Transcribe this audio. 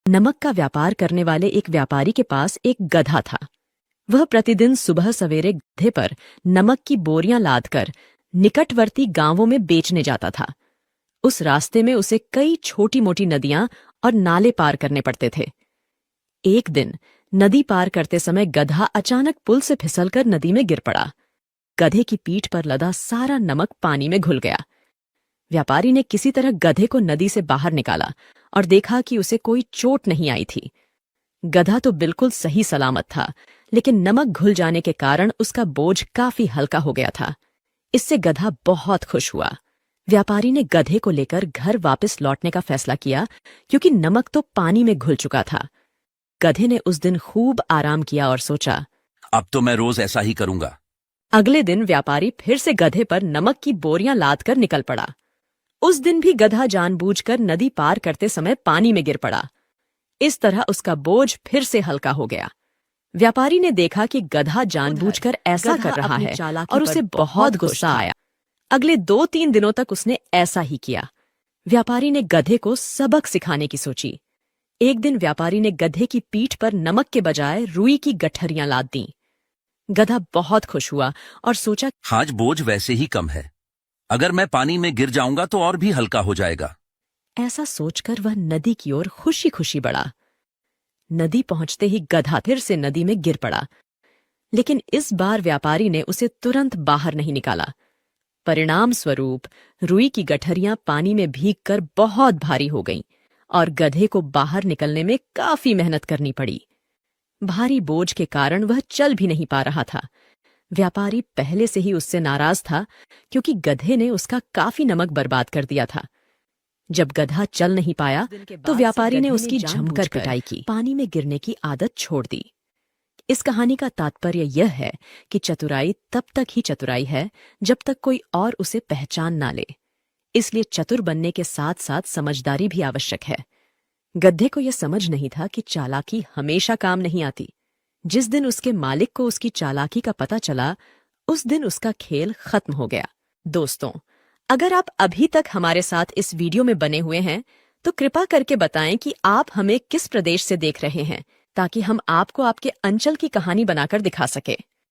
नमक का व्यापार करने वाले एक व्यापारी के पास एक गधा था। वह प्रतिदिन सुबह सवेरे गधे पर नमक की बोरियां लादकर निकटवर्ती गांवों में बेचने जाता था। उस रास्ते में उसे कई छोटी मोटी नदियां और नाले पार करने पड़ते थे। एक दिन नदी पार करते समय गधा अचानक पुल से फिसलकर नदी में गिर पड़ा। गधे की पीठ पर लदा सारा नमक पानी में घुल गया। व्यापारी ने किसी तरह गधे को नदी से बाहर निकाला और देखा कि उसे कोई चोट नहीं आई थी। गधा तो बिल्कुल सही सलामत था, लेकिन नमक घुल जाने के कारण उसका बोझ काफी हल्का हो गया था। इससे गधा बहुत खुश हुआ। व्यापारी ने गधे को लेकर घर वापस लौटने का फैसला किया, क्योंकि नमक तो पानी में घुल चुका था। गधे ने उस दिन खूब आराम किया और सोचा, अब तो मैं रोज ऐसा ही करूंगा। अगले दिन व्यापारी फिर से गधे पर नमक की बोरियां लादकर निकल पड़ा। उस दिन भी गधा जानबूझकर नदी पार करते समय पानी में गिर पड़ा। इस तरह उसका बोझ फिर से हल्का हो गया। व्यापारी ने देखा कि गधा जानबूझकर ऐसा कर रहा है और उसे बहुत गुस्सा आया। अगले 2-3 दिनों तक उसने ऐसा ही किया। व्यापारी ने गधे को सबक सिखाने की सोची। एक दिन व्यापारी ने गधे की पीठ पर नमक के बजाय रुई की गठरियां लाद दी। गधा बहुत खुश हुआ और सोचा, आज बोझ वैसे ही कम है, अगर मैं पानी में गिर जाऊंगा तो और भी हल्का हो जाएगा। ऐसा सोचकर वह नदी की ओर खुशी खुशी बढ़ा। नदी पहुंचते ही गधा फिर से नदी में गिर पड़ा, लेकिन इस बार व्यापारी ने उसे तुरंत बाहर नहीं निकाला। परिणाम स्वरूप रुई की गठरियां पानी में भीगकर बहुत भारी हो गईं और गधे को बाहर निकलने में काफी मेहनत करनी पड़ी। भारी बोझ के कारण वह चल भी नहीं पा रहा था। व्यापारी पहले से ही उससे नाराज था, क्योंकि गधे ने उसका काफी नमक बर्बाद कर दिया था। जब गधा चल नहीं पाया तो व्यापारी ने उसकी जमकर पिटाई की, पानी में गिरने की आदत छोड़ दी। इस कहानी का तात्पर्य यह है कि चतुराई तब तक ही चतुराई है जब तक कोई और उसे पहचान ना ले। इसलिए चतुर बनने के साथ साथ समझदारी भी आवश्यक है। गधे को यह समझ नहीं था कि चालाकी हमेशा काम नहीं आती। जिस दिन उसके मालिक को उसकी चालाकी का पता चला, उस दिन उसका खेल खत्म हो गया। दोस्तों, अगर आप अभी तक हमारे साथ इस वीडियो में बने हुए हैं तो कृपा करके बताएं कि आप हमें किस प्रदेश से देख रहे हैं, ताकि हम आपको आपके अंचल की कहानी बनाकर दिखा सके।